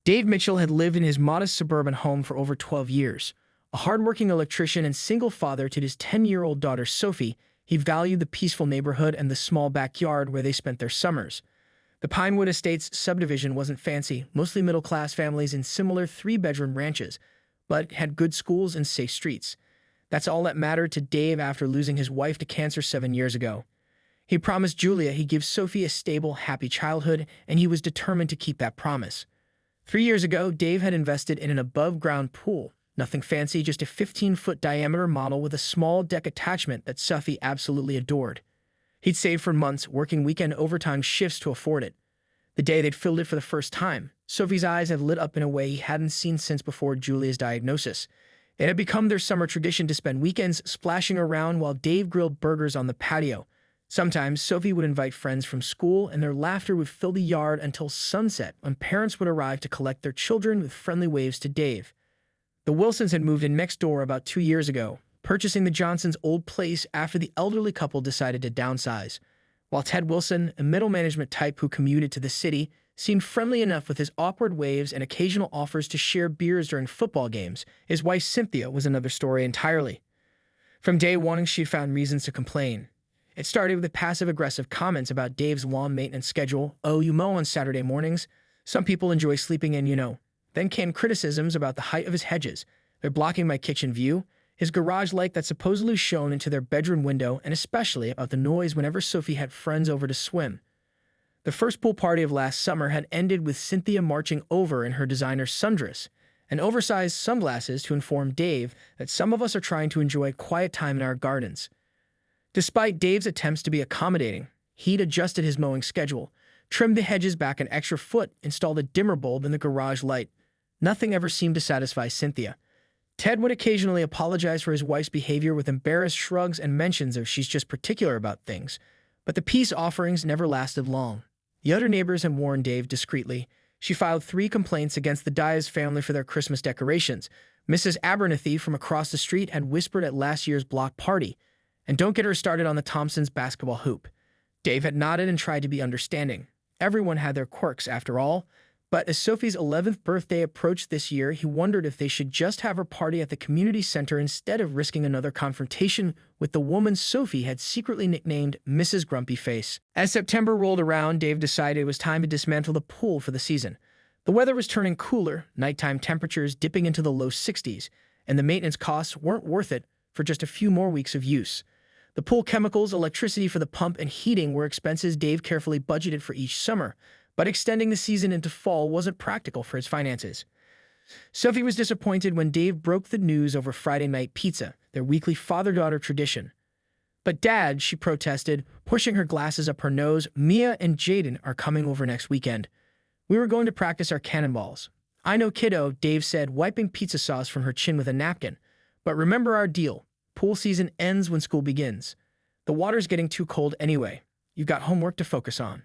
Dave Mitchell had lived in his modest suburban home for over 12 years. A hardworking electrician and single father to his 10-year-old daughter Sophie, he valued the peaceful neighborhood and the small backyard where they spent their summers. The Pinewood Estates subdivision wasn't fancy, mostly middle-class families in similar three-bedroom ranches, but had good schools and safe streets. That's all that mattered to Dave after losing his wife to cancer 7 years ago. He promised Julia he'd give Sophie a stable, happy childhood, and he was determined to keep that promise. 3 years ago, Dave had invested in an above-ground pool. Nothing fancy, just a 15-foot diameter model with a small deck attachment that Sophie absolutely adored. He'd saved for months, working weekend overtime shifts to afford it. The day they'd filled it for the first time, Sophie's eyes had lit up in a way he hadn't seen since before Julia's diagnosis. It had become their summer tradition to spend weekends splashing around while Dave grilled burgers on the patio. Sometimes Sophie would invite friends from school, and their laughter would fill the yard until sunset when parents would arrive to collect their children with friendly waves to Dave. The Wilsons had moved in next door about 2 years ago, purchasing the Johnsons' old place after the elderly couple decided to downsize. While Ted Wilson, a middle management type who commuted to the city, seemed friendly enough with his awkward waves and occasional offers to share beers during football games, his wife Cynthia was another story entirely. From day one, she'd found reasons to complain. It started with the passive-aggressive comments about Dave's lawn maintenance schedule. "Oh, you mow on Saturday mornings? Some people enjoy sleeping in, you know." Then came criticisms about the height of his hedges. "They're blocking my kitchen view." His garage light that supposedly shone into their bedroom window, and especially about the noise whenever Sophie had friends over to swim. The first pool party of last summer had ended with Cynthia marching over in her designer sundress and oversized sunglasses to inform Dave that some of us are trying to enjoy quiet time in our gardens. Despite Dave's attempts to be accommodating, he'd adjusted his mowing schedule, trimmed the hedges back an extra foot, installed a dimmer bulb in the garage light. Nothing ever seemed to satisfy Cynthia. Ted would occasionally apologize for his wife's behavior with embarrassed shrugs and mentions of she's just particular about things, but the peace offerings never lasted long. The other neighbors had warned Dave discreetly. She filed 3 complaints against the Diaz family for their Christmas decorations. Mrs. Abernathy from across the street had whispered at last year's block party, and don't get her started on the Thompsons' basketball hoop. Dave had nodded and tried to be understanding. Everyone had their quirks, after all. But as Sophie's 11th birthday approached this year, he wondered if they should just have her party at the community center instead of risking another confrontation with the woman Sophie had secretly nicknamed Mrs. Grumpy Face. As September rolled around, Dave decided it was time to dismantle the pool for the season. The weather was turning cooler, nighttime temperatures dipping into the low 60s, and the maintenance costs weren't worth it for just a few more weeks of use. The pool chemicals, electricity for the pump, and heating were expenses Dave carefully budgeted for each summer, but extending the season into fall wasn't practical for his finances. Sophie was disappointed when Dave broke the news over Friday night pizza, their weekly father-daughter tradition. "But Dad," she protested, pushing her glasses up her nose, "Mia and Jaden are coming over next weekend. We were going to practice our cannonballs." "I know, kiddo," Dave said, wiping pizza sauce from her chin with a napkin. "But remember our deal. Pool season ends when school begins. The water's getting too cold anyway. You've got homework to focus on."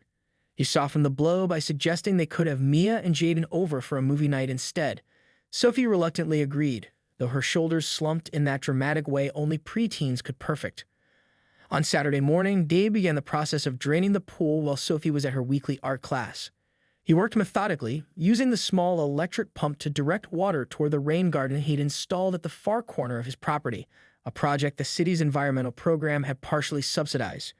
He softened the blow by suggesting they could have Mia and Jaden over for a movie night instead. Sophie reluctantly agreed, though her shoulders slumped in that dramatic way only preteens could perfect. On Saturday morning, Dave began the process of draining the pool while Sophie was at her weekly art class. He worked methodically, using the small electric pump to direct water toward the rain garden he'd installed at the far corner of his property, a project the city's environmental program had partially subsidized.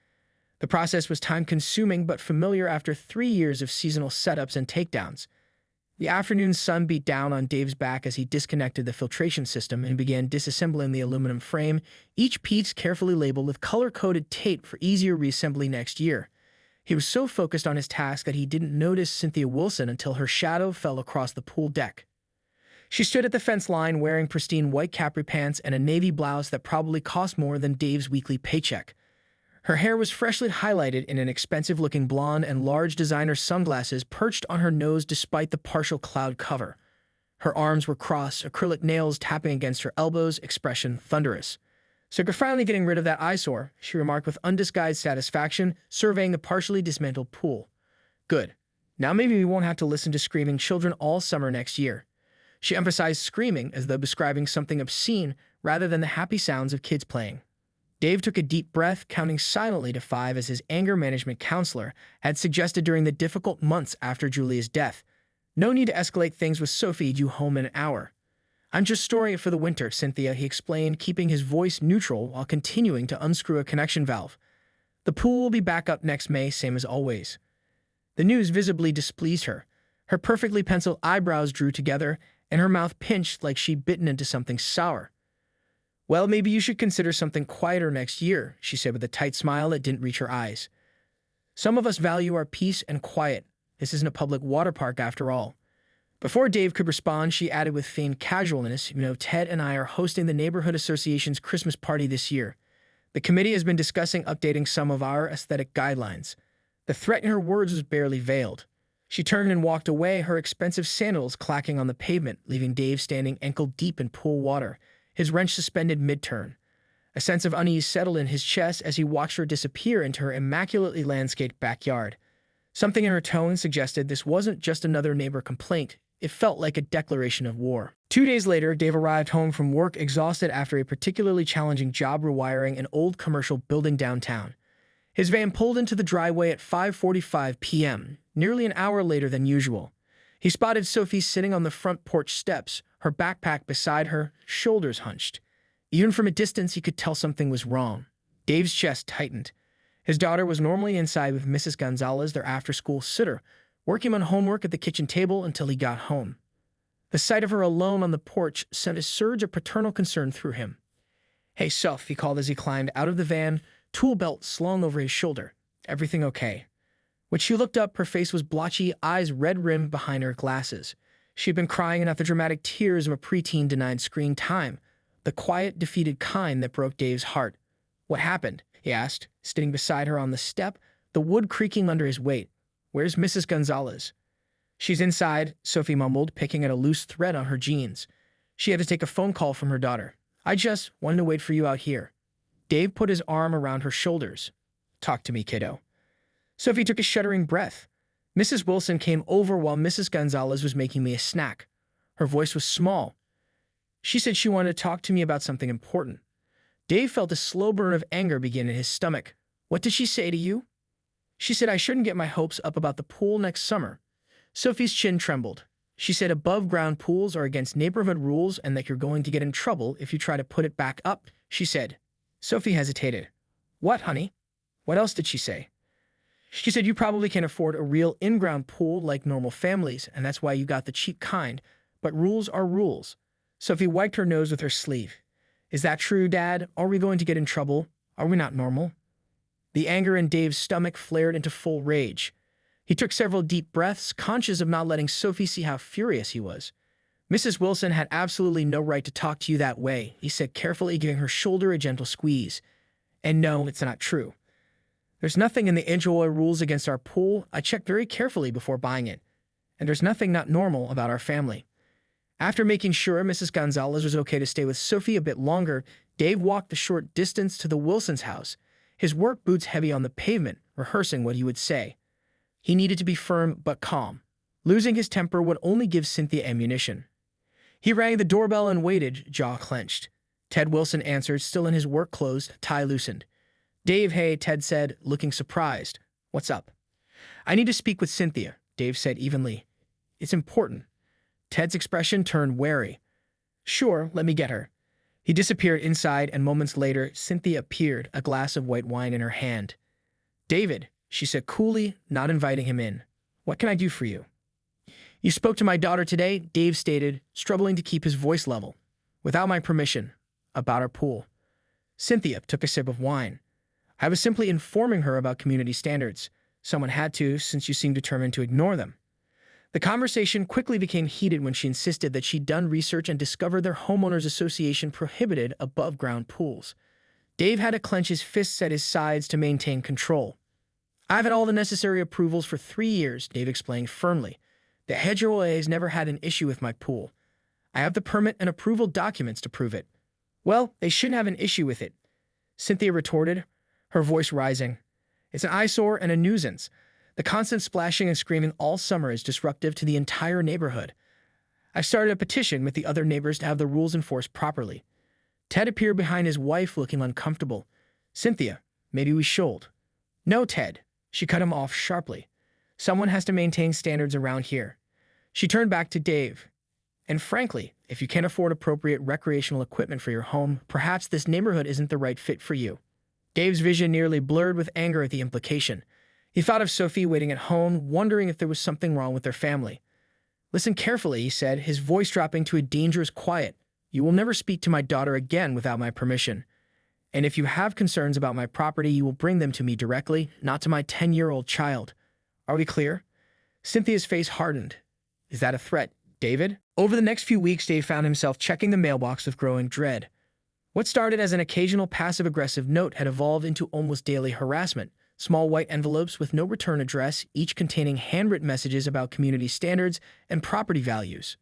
The process was time-consuming but familiar after 3 years of seasonal setups and takedowns. The afternoon sun beat down on Dave's back as he disconnected the filtration system and began disassembling the aluminum frame, each piece carefully labeled with color-coded tape for easier reassembly next year. He was so focused on his task that he didn't notice Cynthia Wilson until her shadow fell across the pool deck. She stood at the fence line wearing pristine white capri pants and a navy blouse that probably cost more than Dave's weekly paycheck. Her hair was freshly highlighted in an expensive-looking blonde, and large designer sunglasses perched on her nose despite the partial cloud cover. Her arms were crossed, acrylic nails tapping against her elbows, expression thunderous. "So you're finally getting rid of that eyesore," she remarked with undisguised satisfaction, surveying the partially dismantled pool. "Good. Now maybe we won't have to listen to screaming children all summer next year." She emphasized screaming as though describing something obscene rather than the happy sounds of kids playing. Dave took a deep breath, counting silently to 5 as his anger management counselor had suggested during the difficult months after Julia's death. No need to escalate things with Sophie due home in an hour. I'm just storing it for the winter, Cynthia, he explained, keeping his voice neutral while continuing to unscrew a connection valve. The pool will be back up next May, same as always. The news visibly displeased her. Her perfectly penciled eyebrows drew together, and her mouth pinched like she'd bitten into something sour. Well, maybe you should consider something quieter next year, she said with a tight smile that didn't reach her eyes. Some of us value our peace and quiet. This isn't a public water park after all. Before Dave could respond, she added with feigned casualness, Ted and I are hosting the Neighborhood Association's Christmas party this year. The committee has been discussing updating some of our aesthetic guidelines. The threat in her words was barely veiled. She turned and walked away, her expensive sandals clacking on the pavement, leaving Dave standing ankle-deep in pool water, his wrench suspended mid-turn. A sense of unease settled in his chest as he watched her disappear into her immaculately landscaped backyard. Something in her tone suggested this wasn't just another neighbor complaint. It felt like a declaration of war. 2 days later, Dave arrived home from work exhausted after a particularly challenging job rewiring an old commercial building downtown. His van pulled into the driveway at 5:45 p.m., nearly an hour later than usual. He spotted Sophie sitting on the front porch steps, her backpack beside her, shoulders hunched. Even from a distance, he could tell something was wrong. Dave's chest tightened. His daughter was normally inside with Mrs. Gonzalez, their after-school sitter, working on homework at the kitchen table until he got home. The sight of her alone on the porch sent a surge of paternal concern through him. "Hey, Soph," he called as he climbed out of the van, tool belt slung over his shoulder. "Everything okay?" When she looked up, her face was blotchy, eyes red-rimmed behind her glasses. She had been crying enough the dramatic tears of a preteen denied screen time, the quiet, defeated kind that broke Dave's heart. "What happened?" he asked, sitting beside her on the step, the wood creaking under his weight. "Where's Mrs. Gonzalez?" "She's inside," Sophie mumbled, picking at a loose thread on her jeans. She had to take a phone call from her daughter. "I just wanted to wait for you out here." Dave put his arm around her shoulders. "Talk to me, kiddo." Sophie took a shuddering breath. Mrs. Wilson came over while Mrs. Gonzalez was making me a snack. Her voice was small. She said she wanted to talk to me about something important. Dave felt a slow burn of anger begin in his stomach. "What did she say to you?" "She said I shouldn't get my hopes up about the pool next summer." Sophie's chin trembled. "She said above-ground pools are against neighborhood rules and that you're going to get in trouble if you try to put it back up," she said. Sophie hesitated. "What, honey? What else did she say?" "She said you probably can't afford a real in-ground pool like normal families, and that's why you got the cheap kind. But rules are rules." Sophie wiped her nose with her sleeve. "Is that true, Dad? Are we going to get in trouble? Are we not normal?" The anger in Dave's stomach flared into full rage. He took several deep breaths, conscious of not letting Sophie see how furious he was. "Mrs. Wilson had absolutely no right to talk to you that way," he said carefully, giving her shoulder a gentle squeeze. "And no, it's not true. There's nothing in the HOA rules against our pool. I checked very carefully before buying it. And there's nothing not normal about our family." After making sure Mrs. Gonzalez was okay to stay with Sophie a bit longer, Dave walked the short distance to the Wilsons' house, his work boots heavy on the pavement, rehearsing what he would say. He needed to be firm but calm. Losing his temper would only give Cynthia ammunition. He rang the doorbell and waited, jaw clenched. Ted Wilson answered, still in his work clothes, tie loosened. "Dave, hey," Ted said, looking surprised. "What's up?" "I need to speak with Cynthia," Dave said evenly. "It's important." Ted's expression turned wary. "Sure, let me get her." He disappeared inside, and moments later, Cynthia appeared, a glass of white wine in her hand. "David," she said coolly, not inviting him in. "What can I do for you?" "You spoke to my daughter today," Dave stated, struggling to keep his voice level. "Without my permission. About our pool." Cynthia took a sip of wine. "I was simply informing her about community standards. Someone had to, since you seem determined to ignore them." The conversation quickly became heated when she insisted that she'd done research and discovered their homeowners association prohibited above-ground pools. Dave had to clench his fists at his sides to maintain control. "I've had all the necessary approvals for 3 years," Dave explained firmly. "The HOA has never had an issue with my pool. I have the permit and approval documents to prove it." "Well, they shouldn't have an issue with it," Cynthia retorted, her voice rising. "It's an eyesore and a nuisance. The constant splashing and screaming all summer is disruptive to the entire neighborhood. I've started a petition with the other neighbors to have the rules enforced properly." Ted appeared behind his wife, looking uncomfortable. "Cynthia, maybe we should." "No, Ted," she cut him off sharply. "Someone has to maintain standards around here. She turned back to Dave. And frankly, if you can't afford appropriate recreational equipment for your home, perhaps this neighborhood isn't the right fit for you. Dave's vision nearly blurred with anger at the implication. He thought of Sophie waiting at home, wondering if there was something wrong with their family. Listen carefully, he said, his voice dropping to a dangerous quiet. You will never speak to my daughter again without my permission. And if you have concerns about my property, you will bring them to me directly, not to my 10-year-old child. Are we clear? Cynthia's face hardened. Is that a threat, David? Over the next few weeks, Dave found himself checking the mailbox with growing dread. What started as an occasional passive-aggressive note had evolved into almost daily harassment. Small white envelopes with no return address, each containing handwritten messages about community standards and property values.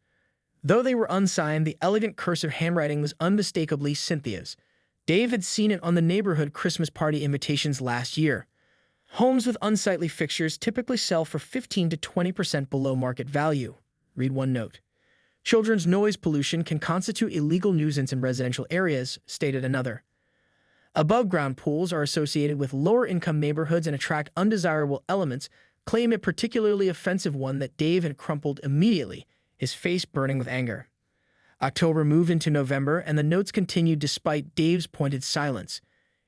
Though they were unsigned, the elegant cursive handwriting was unmistakably Cynthia's. Dave had seen it on the neighborhood Christmas party invitations last year. Homes with unsightly fixtures typically sell for 15 to 20% below market value. Read one note. Children's noise pollution can constitute a legal nuisance in residential areas, stated another. Above-ground pools are associated with lower-income neighborhoods and attract undesirable elements, claim a particularly offensive one that Dave had crumpled immediately, his face burning with anger. October moved into November, and the notes continued despite Dave's pointed silence.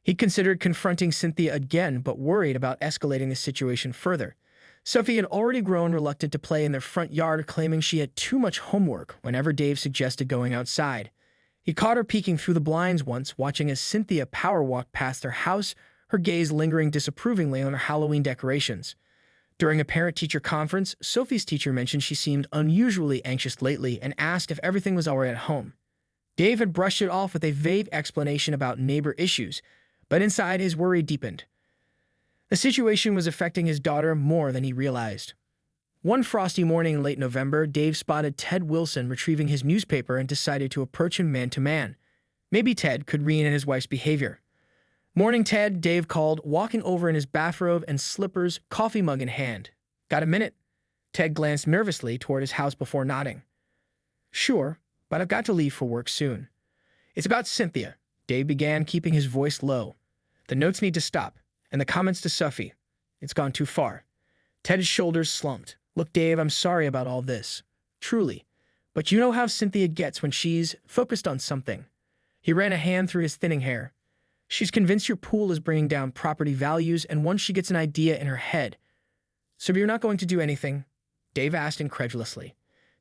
He considered confronting Cynthia again, but worried about escalating the situation further. Sophie had already grown reluctant to play in their front yard, claiming she had too much homework whenever Dave suggested going outside. He caught her peeking through the blinds once, watching as Cynthia power walked past their house, her gaze lingering disapprovingly on her Halloween decorations. During a parent-teacher conference, Sophie's teacher mentioned she seemed unusually anxious lately and asked if everything was all right at home. Dave had brushed it off with a vague explanation about neighbor issues, but inside his worry deepened. The situation was affecting his daughter more than he realized. One frosty morning in late November, Dave spotted Ted Wilson retrieving his newspaper and decided to approach him man-to-man. Maybe Ted could rein in his wife's behavior. "Morning, Ted," Dave called, walking over in his bathrobe and slippers, coffee mug in hand. "Got a minute?" Ted glanced nervously toward his house before nodding. "Sure, but I've got to leave for work soon." "It's about Cynthia," Dave began, keeping his voice low. "The notes need to stop, and the comments to Sophie. It's gone too far." Ted's shoulders slumped. "Look, Dave, I'm sorry about all this. Truly. But you know how Cynthia gets when she's focused on something." He ran a hand through his thinning hair. "She's convinced your pool is bringing down property values, and once she gets an idea in her head." "So you're not going to do anything?" Dave asked incredulously.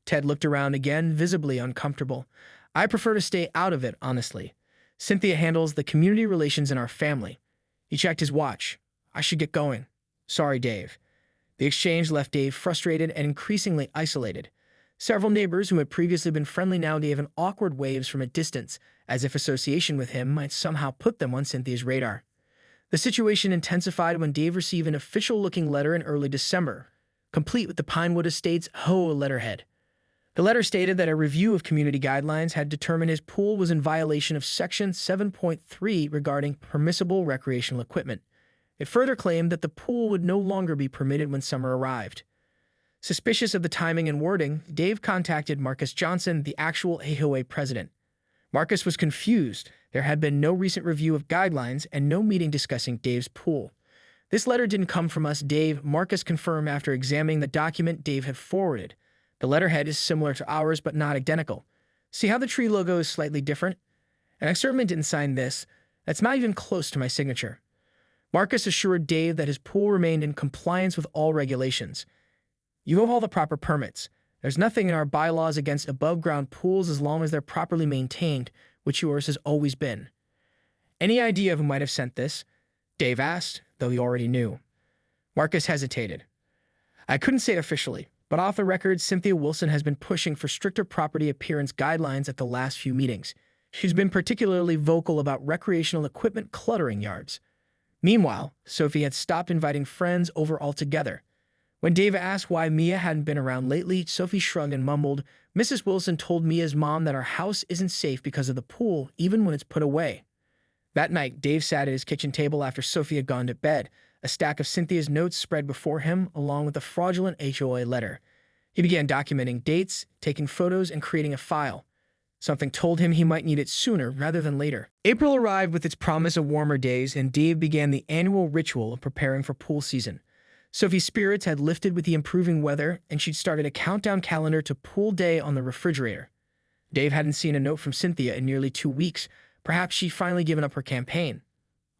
Ted looked around again, visibly uncomfortable. "I prefer to stay out of it, honestly. Cynthia handles the community relations in our family." He checked his watch. "I should get going." "Sorry, Dave." The exchange left Dave frustrated and increasingly isolated. Several neighbors who had previously been friendly now gave him awkward waves from a distance, as if association with him might somehow put them on Cynthia's radar. The situation intensified when Dave received an official-looking letter in early December, complete with the Pinewood Estates HOA letterhead. The letter stated that a review of community guidelines had determined his pool was in violation of Section 7.3 regarding permissible recreational equipment. It further claimed that the pool would no longer be permitted when summer arrived. Suspicious of the timing and wording, Dave contacted Marcus Johnson, the actual HOA president. Marcus was confused. There had been no recent review of guidelines and no meeting discussing Dave's pool. "This letter didn't come from us, Dave," Marcus confirmed after examining the document Dave had forwarded. "The letterhead is similar to ours, but not identical. See how the tree logo is slightly different? And I certainly didn't sign this. That's not even close to my signature." Marcus assured Dave that his pool remained in compliance with all regulations. "You have all the proper permits. There's nothing in our bylaws against above-ground pools as long as they're properly maintained, which yours has always been." "Any idea who might have sent this?" Dave asked, though he already knew. Marcus hesitated. "I couldn't say it officially, but off the record, Cynthia Wilson has been pushing for stricter property appearance guidelines at the last few meetings. She's been particularly vocal about recreational equipment cluttering yards." Meanwhile, Sophie had stopped inviting friends over altogether. When Dave asked why Mia hadn't been around lately, Sophie shrugged and mumbled, "Mrs. Wilson told Mia's mom that our house isn't safe because of the pool, even when it's put away." That night, Dave sat at his kitchen table after Sophie had gone to bed, a stack of Cynthia's notes spread before him, along with a fraudulent HOA letter. He began documenting dates, taking photos, and creating a file. Something told him he might need it sooner rather than later. April arrived with its promise of warmer days, and Dave began the annual ritual of preparing for pool season. Sophie's spirits had lifted with the improving weather, and she'd started a countdown calendar to pool day on the refrigerator. Dave hadn't seen a note from Cynthia in nearly 2 weeks. Perhaps she'd finally given up her campaign.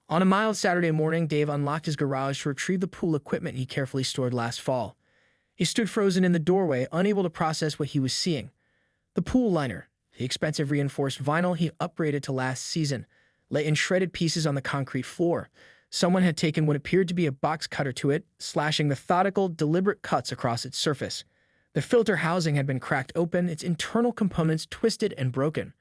On a mild Saturday morning, Dave unlocked his garage to retrieve the pool equipment he carefully stored last fall. He stood frozen in the doorway, unable to process what he was seeing. The pool liner, the expensive reinforced vinyl he upgraded to last season, lay in shredded pieces on the concrete floor. Someone had taken what appeared to be a box cutter to it, slashing methodical, deliberate cuts across its surface. The filter housing had been cracked open, its internal components twisted and broken.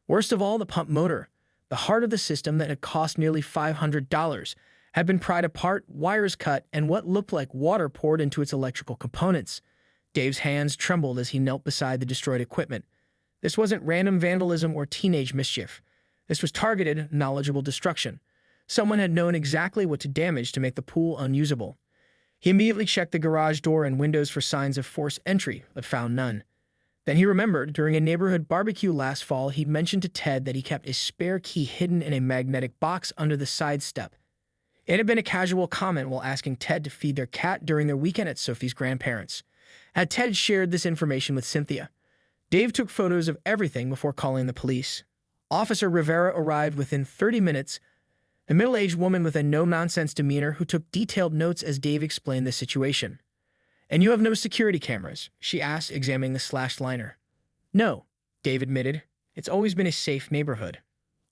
Worst of all, the pump motor, the heart of the system that had cost nearly $500, had been pried apart, wires cut, and what looked like water poured into its electrical components. Dave's hands trembled as he knelt beside the destroyed equipment. This wasn't random vandalism or teenage mischief. This was targeted, knowledgeable destruction. Someone had known exactly what to damage to make the pool unusable. He immediately checked the garage door and windows for signs of forced entry, but found none. Then he remembered, during a neighborhood barbecue last fall, he'd mentioned to Ted that he kept a spare key hidden in a magnetic box under the side step. It had been a casual comment while asking Ted to feed their cat during their weekend at Sophie's grandparents'. Had Ted shared this information with Cynthia? Dave took photos of everything before calling the police. Officer Rivera arrived within 30 minutes, a middle-aged woman with a no-nonsense demeanor who took detailed notes as Dave explained the situation. "And you have no security cameras?" she asked, examining the slashed liner. "No," Dave admitted. "It's always been a safe neighborhood."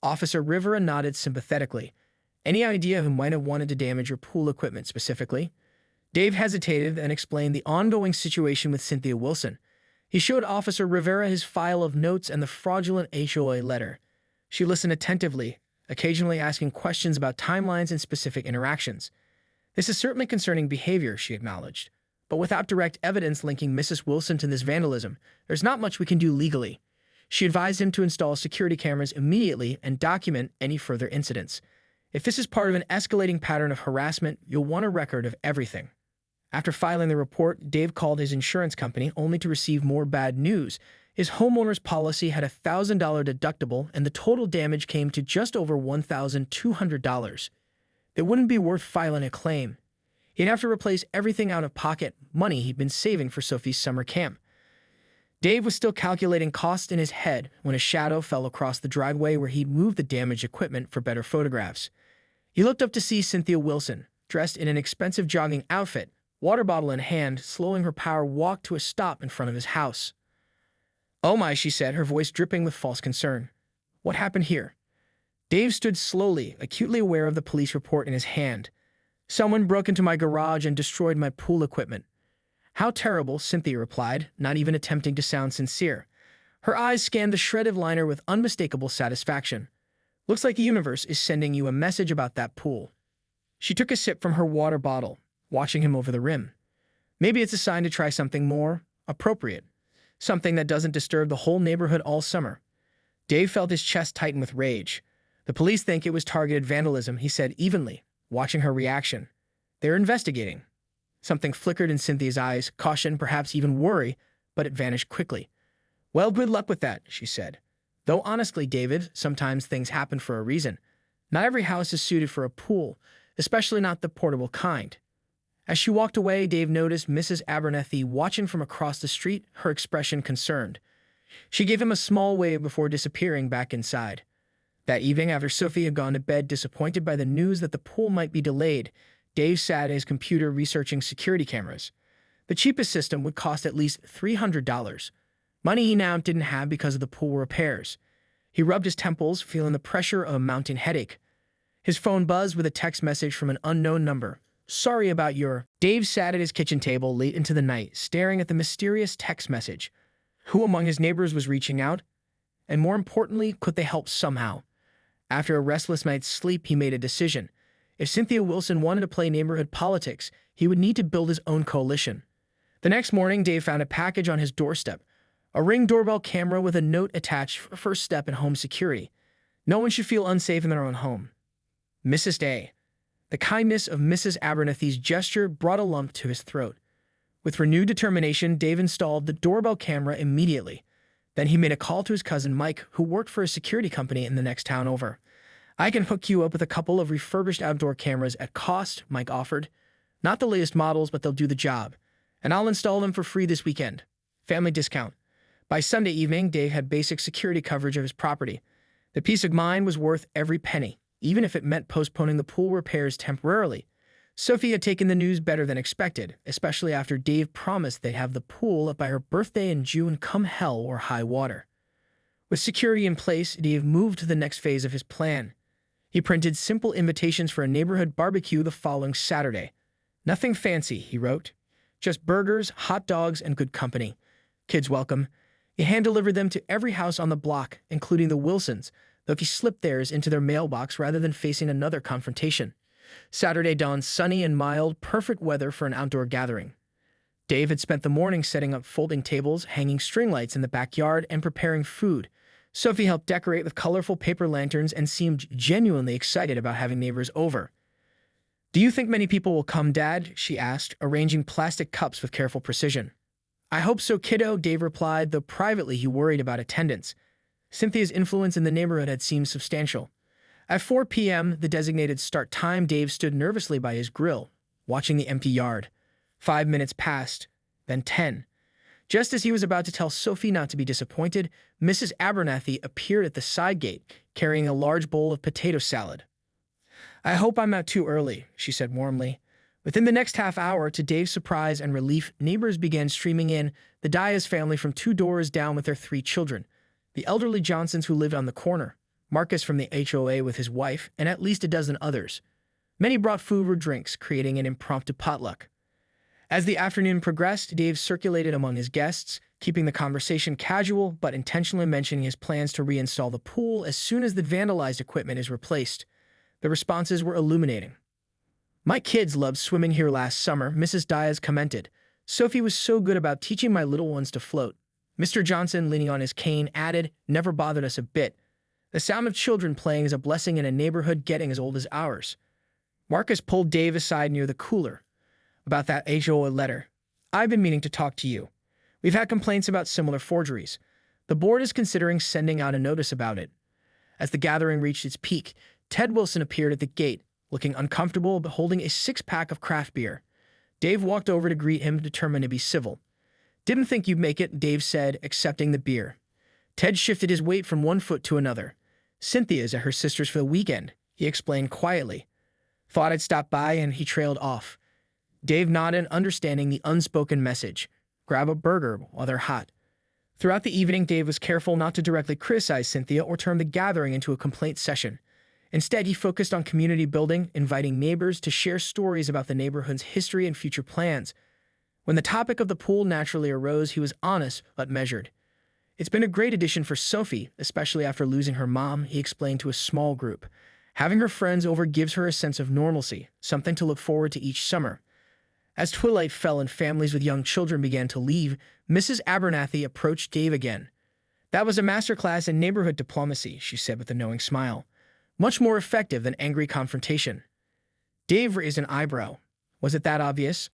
Officer Rivera nodded sympathetically. "Any idea who might have wanted to damage your pool equipment specifically?" Dave hesitated and explained the ongoing situation with Cynthia Wilson. He showed Officer Rivera his file of notes and the fraudulent HOA letter. She listened attentively, occasionally asking questions about timelines and specific interactions. "This is certainly concerning behavior," she acknowledged. "But without direct evidence linking Mrs. Wilson to this vandalism, there's not much we can do legally." She advised him to install security cameras immediately and document any further incidents. "If this is part of an escalating pattern of harassment, you'll want a record of everything." After filing the report, Dave called his insurance company only to receive more bad news. His homeowner's policy had a $1,000 deductible, and the total damage came to just over $1,200. It wouldn't be worth filing a claim. He'd have to replace everything out of pocket money he'd been saving for Sophie's summer camp. Dave was still calculating costs in his head when a shadow fell across the driveway where he'd moved the damaged equipment for better photographs. He looked up to see Cynthia Wilson, dressed in an expensive jogging outfit, water bottle in hand, slowing her power walk to a stop in front of his house. "Oh my," she said, her voice dripping with false concern. "What happened here?" Dave stood slowly, acutely aware of the police report in his hand. "Someone broke into my garage and destroyed my pool equipment." "How terrible," Cynthia replied, not even attempting to sound sincere. Her eyes scanned the shredded liner with unmistakable satisfaction. "Looks like the universe is sending you a message about that pool." She took a sip from her water bottle, watching him over the rim. "Maybe it's a sign to try something more appropriate. Something that doesn't disturb the whole neighborhood all summer." Dave felt his chest tighten with rage. "The police think it was targeted vandalism," he said evenly, watching her reaction. "They're investigating." Something flickered in Cynthia's eyes, caution, perhaps even worry, but it vanished quickly. "Well, good luck with that," she said. "Though honestly, David, sometimes things happen for a reason. Not every house is suited for a pool, especially not the portable kind." As she walked away, Dave noticed Mrs. Abernethy watching from across the street, her expression concerned. She gave him a small wave before disappearing back inside. That evening, after Sophie had gone to bed disappointed by the news that the pool might be delayed, Dave sat at his computer researching security cameras. The cheapest system would cost at least $300, money he now didn't have because of the pool repairs. He rubbed his temples, feeling the pressure of a mounting headache. His phone buzzed with a text message from an unknown number. "Sorry about your—" Dave sat at his kitchen table late into the night, staring at the mysterious text message. Who among his neighbors was reaching out? And more importantly, could they help somehow? After a restless night's sleep, he made a decision. If Cynthia Wilson wanted to play neighborhood politics, he would need to build his own coalition. The next morning, Dave found a package on his doorstep. A Ring doorbell camera with a note attached for a first step in home security. No one should feel unsafe in their own home. Mrs. Day. The kindness of Mrs. Abernethy's gesture brought a lump to his throat. With renewed determination, Dave installed the doorbell camera immediately. Then he made a call to his cousin Mike, who worked for a security company in the next town over. "I can hook you up with a couple of refurbished outdoor cameras at cost," Mike offered. Not the latest models, but they'll do the job. And I'll install them for free this weekend. Family discount. By Sunday evening, Dave had basic security coverage of his property. The peace of mind was worth every penny, even if it meant postponing the pool repairs temporarily. Sophie had taken the news better than expected, especially after Dave promised they'd have the pool up by her birthday in June come hell or high water. With security in place, Dave moved to the next phase of his plan. He printed simple invitations for a neighborhood barbecue the following Saturday. Nothing fancy, he wrote. Just burgers, hot dogs, and good company. Kids welcome. He hand-delivered them to every house on the block, including the Wilsons, though he slipped theirs into their mailbox rather than facing another confrontation. Saturday dawned sunny and mild, perfect weather for an outdoor gathering. Dave had spent the morning setting up folding tables, hanging string lights in the backyard, and preparing food. Sophie helped decorate with colorful paper lanterns and seemed genuinely excited about having neighbors over. "Do you think many people will come, Dad?" she asked, arranging plastic cups with careful precision. "I hope so, kiddo," Dave replied, though privately he worried about attendance. Cynthia's influence in the neighborhood had seemed substantial. At 4 p.m., the designated start time, Dave stood nervously by his grill, watching the empty yard. 5 minutes passed, then 10. Just as he was about to tell Sophie not to be disappointed, Mrs. Abernathy appeared at the side gate, carrying a large bowl of potato salad. "I hope I'm not too early," she said warmly. Within the next half hour, to Dave's surprise and relief, neighbors began streaming in, the Diaz family from 2 doors down with their 3 children, the elderly Johnsons who lived on the corner, Marcus from the HOA with his wife, and at least a dozen others. Many brought food or drinks, creating an impromptu potluck. As the afternoon progressed, Dave circulated among his guests, keeping the conversation casual but intentionally mentioning his plans to reinstall the pool as soon as the vandalized equipment is replaced. The responses were illuminating. "My kids loved swimming here last summer," Mrs. Diaz commented. "Sophie was so good about teaching my little ones to float." Mr. Johnson, leaning on his cane, added, "Never bothered us a bit. The sound of children playing is a blessing in a neighborhood getting as old as ours." Marcus pulled Dave aside near the cooler. "About that HOA letter. I've been meaning to talk to you. We've had complaints about similar forgeries. The board is considering sending out a notice about it." As the gathering reached its peak, Ted Wilson appeared at the gate, looking uncomfortable but holding a 6-pack of craft beer. Dave walked over to greet him, determined to be civil. "Didn't think you'd make it," Dave said, accepting the beer. Ted shifted his weight from one foot to another. "Cynthia's at her sister's for the weekend," he explained quietly. "Thought I'd stop by," and he trailed off. Dave nodded, understanding the unspoken message. Grab a burger while they're hot. Throughout the evening, Dave was careful not to directly criticize Cynthia or turn the gathering into a complaint session. Instead, he focused on community building, inviting neighbors to share stories about the neighborhood's history and future plans. When the topic of the pool naturally arose, he was honest but measured. "It's been a great addition for Sophie, especially after losing her mom," he explained to a small group. "Having her friends over gives her a sense of normalcy, something to look forward to each summer." As twilight fell and families with young children began to leave, Mrs. Abernathy approached Dave again. "That was a masterclass in neighborhood diplomacy," she said with a knowing smile. "Much more effective than angry confrontation." Dave raised an eyebrow. Was it that obvious?